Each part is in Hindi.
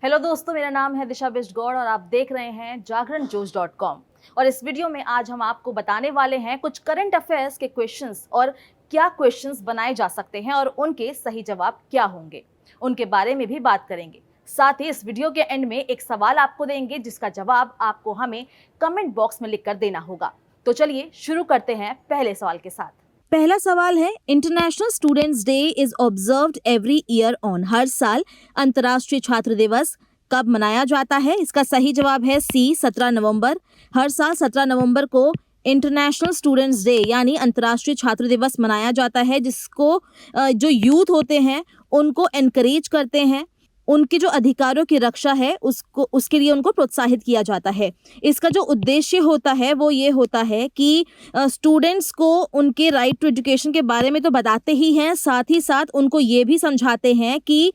हेलो दोस्तों, मेरा नाम है दिशा बिष्टगौड़ और आप देख रहे हैं जागरणजोश.com। और इस वीडियो में आज हम आपको बताने वाले हैं कुछ करंट अफेयर्स के क्वेश्चंस और क्या क्वेश्चंस बनाए जा सकते हैं और उनके सही जवाब क्या होंगे, उनके बारे में भी बात करेंगे। साथ ही इस वीडियो के एंड में एक सवाल आपको देंगे जिसका जवाब आपको हमें कमेंट बॉक्स में लिखकर देना होगा। तो चलिए शुरू करते हैं पहले सवाल के साथ। पहला सवाल है, international students day is observed every year on. हर साल अंतर्राष्ट्रीय छात्र दिवस कब मनाया जाता है? इसका सही जवाब है सी, 17 नवंबर। हर साल 17 नवंबर को इंटरनेशनल स्टूडेंट्स डे यानी अंतर्राष्ट्रीय छात्र दिवस मनाया जाता है, जिसको जो यूथ होते हैं उनको एनकरेज करते हैं, उनके जो अधिकारों की रक्षा है उसके लिए उनको प्रोत्साहित किया जाता है। इसका जो उद्देश्य होता है वो ये होता है कि स्टूडेंट्स को उनके राइट टू एजुकेशन के बारे में तो बताते ही हैं, साथ ही साथ उनको ये भी समझाते हैं कि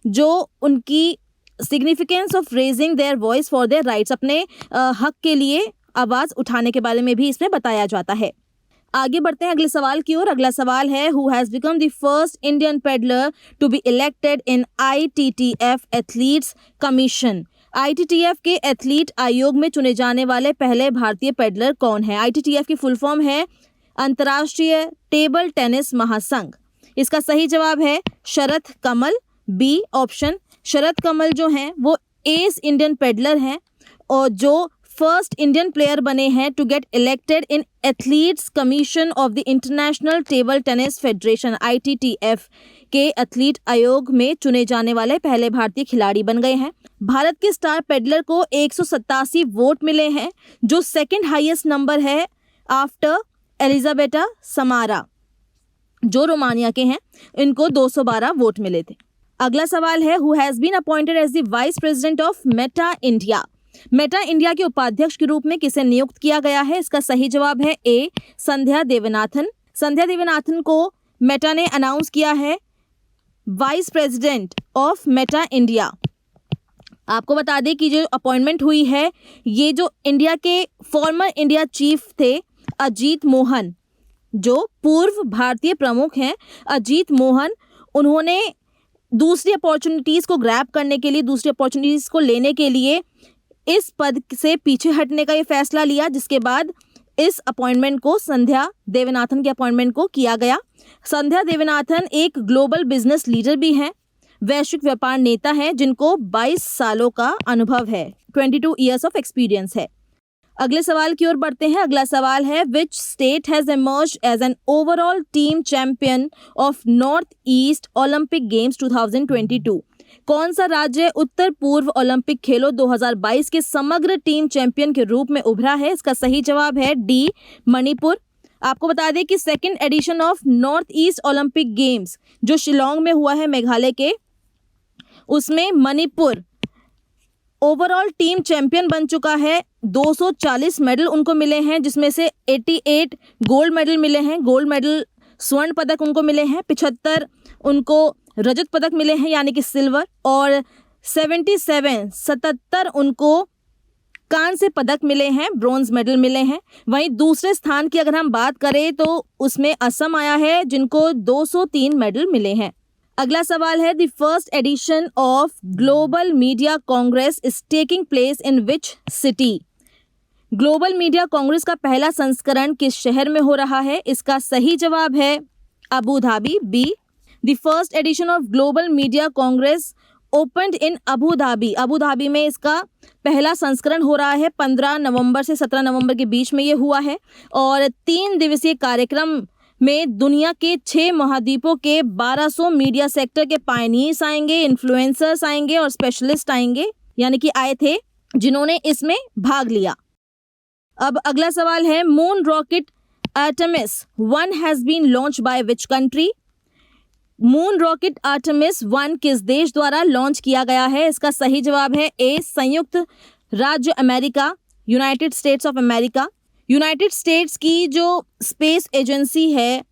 जो उनकी significance of raising their voice for their rights, अपने हक के लिए आवाज़ उठाने के बारे में भी इसमें बताया जाता है। आगे बढ़ते हैं अगले सवाल की ओर। अगला सवाल है, who has become the first Indian paddler to be elected in ITTF athletes commission. ITTF के एथलीट आयोग में चुने जाने वाले पहले भारतीय पेडलर कौन है? ITTF की फुल फॉर्म है अंतर्राष्ट्रीय टेबल टेनिस महासंघ। इसका सही जवाब है शरथ कमल, बी ऑप्शन। शरथ कमल जो हैं वो एस इंडियन पेडलर हैं और जो फर्स्ट इंडियन प्लेयर बने हैं to get elected in athletes commission of the international table tennis federation ITTF के एथलीट आयोग में चुने जाने वाले पहले भारतीय खिलाड़ी बन गए हैं। भारत के स्टार पेडलर को 187 वोट मिले हैं, जो सेकंड हाईएस्ट नंबर है आफ्टर एलिजाबेटा समारा जो रोमानिया के हैं। इनको 212 वोट मिले थे। अगला सवाल है, who has been appointed as the vice president of Meta India. Meta India के उपाध्यक्ष के रूप में किसे नियुक्त किया गया है? इसका सही जवाब है ए, संध्या देवनाथन। संध्या देवनाथन को मेटा ने अनाउंस किया है vice president of Meta India. आपको बता दें कि जो अपॉइंटमेंट हुई है, ये जो इंडिया के फॉर्मर इंडिया चीफ थे अजीत मोहन, जो पूर्व भारतीय प्रमुख हैं अजीत मोहन, उन्होंने दूसरी अपॉर्चुनिटीज़ को ग्रैब करने के लिए, दूसरी अपॉर्चुनिटीज़ को लेने के लिए इस पद से पीछे हटने का ये फैसला लिया, जिसके बाद इस अपॉइंटमेंट को, संध्या देवनाथन के अपॉइंटमेंट को किया गया। संध्या देवनाथन एक ग्लोबल बिजनेस लीडर भी हैं, वैश्विक व्यापार नेता हैं, जिनको 22 सालों का अनुभव है, 22 ईयर्स ऑफ एक्सपीरियंस है। अगले सवाल की ओर बढ़ते हैं। अगला सवाल है, which state has emerged as an overall team champion of North East Olympic games 2022। कौन सा राज्य उत्तर पूर्व ओलंपिक खेलों 2022 के समग्र टीम चैंपियन के रूप में उभरा है? इसका सही जवाब है डी, मणिपुर। आपको बता दें कि second edition of North East Olympic games जो शिलोंग में हुआ है मेघालय के, उसमें मणिपुर ओवरऑल टीम चैंपियन बन चुका है। 240 मेडल उनको मिले हैं, जिसमें से 88 गोल्ड मेडल मिले हैं, गोल्ड मेडल स्वर्ण पदक उनको मिले हैं, 75 उनको रजत पदक मिले हैं यानी कि सिल्वर, और 77 उनको कांस्य पदक मिले हैं, ब्रॉन्ज मेडल मिले हैं। वहीं दूसरे स्थान की अगर हम बात करें तो उसमें असम आया है, जिनको 203 मेडल मिले हैं। अगला सवाल है, the first edition of global media Congress is taking place in which city. Global media Congress का पहला संस्करण किस शहर में हो रहा है? इसका सही जवाब है Abu Dhabi, B. The first edition of Global Media Congress opened in Abu Dhabi। Abu Dhabi में इसका पहला संस्करण हो रहा है। 15 नवंबर से 17 नवंबर के बीच में ये हुआ है और 3 दिवसीय कार्यक्रम में दुनिया के 6 महाद्वीपों के 1200 मीडिया सेक्टर के पायनियर्स आएंगे, इन्फ्लुएंसर्स आएंगे और स्पेशलिस्ट आएंगे, यानी कि आए थे जिन्होंने इसमें भाग लिया। अब अगला सवाल है, moon rocket Artemis 1 has been launched by which country. Moon rocket Artemis 1 किस देश द्वारा लॉन्च किया गया है? इसका सही जवाब है ए, संयुक्त राज्य America, United states of America. United states की जो स्पेस एजेंसी है,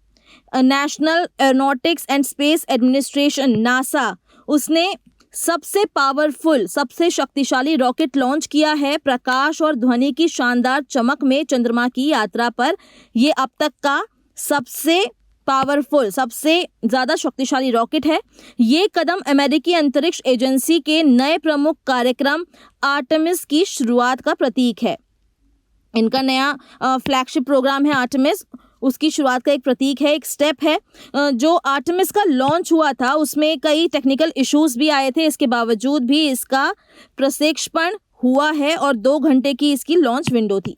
national aeronautics and space administration, NASA, उसने सबसे पावरफुल, सबसे शक्तिशाली रॉकेट लॉन्च किया है। प्रकाश और ध्वनि की शानदार चमक में चंद्रमा की यात्रा पर यह अब तक का सबसे पावरफुल, सबसे ज़्यादा शक्तिशाली रॉकेट है। ये कदम अमेरिकी अंतरिक्ष एजेंसी के नए प्रमुख कार्यक्रम आर्टेमिस की शुरुआत का प्रतीक है। इनका नया फ्लैगशिप प्रोग्राम है आर्टेमिस, उसकी शुरुआत का एक प्रतीक है, एक स्टेप है। जो आर्टेमिस का लॉन्च हुआ था उसमें कई टेक्निकल इश्यूज भी आए थे, इसके बावजूद भी इसका प्रक्षेपण हुआ है और 2 घंटे की इसकी लॉन्च विंडो थी।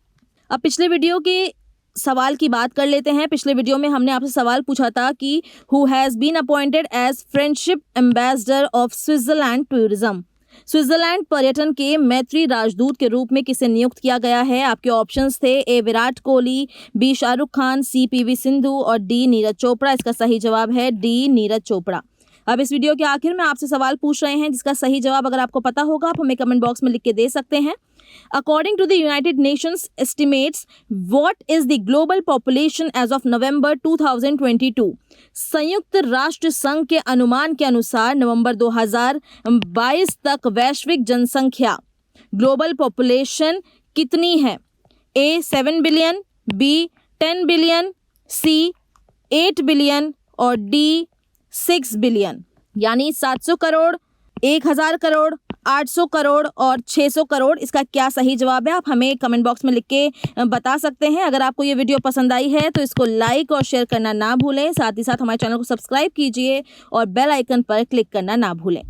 अब पिछले वीडियो के सवाल की बात कर लेते हैं। पिछले वीडियो में हमने आपसे सवाल पूछा था कि who has been appointed as friendship ambassador of Switzerland tourism. Switzerland पर्यटन के मैत्री राजदूत के रूप में किसे नियुक्त किया गया है? आपके ऑप्शंस थे ए विराट कोहली, बी शाहरुख खान, सी पीवी सिंधु और डी नीरज चोपड़ा। इसका सही जवाब है डी नीरज चोपड़ा। अब इस वीडियो के आखिर में आपसे सवाल पूछ रहे हैं जिसका सही जवाब अगर आपको पता होगा आप हमें कमेंट बॉक्स में लिख के दे सकते हैं। According to the United Nations estimates, what is the global population as of November 2022? संयुक्त राष्ट्र संघ के अनुमान के अनुसार नवंबर 2022 तक वैश्विक जनसंख्या ग्लोबल पॉपुलेशन कितनी है? ए 7 बिलियन, बी 10 बिलियन, सी 8 बिलियन और डी 6 बिलियन। यानी 700 करोड़, 1000 करोड़, 800 करोड़ और 600 करोड़। इसका क्या सही जवाब है आप हमें कमेंट बॉक्स में लिख के बता सकते हैं। अगर आपको ये वीडियो पसंद आई है तो इसको लाइक और शेयर करना ना भूलें। साथ ही साथ हमारे चैनल को सब्सक्राइब कीजिए और बेल आइकन पर क्लिक करना ना भूलें।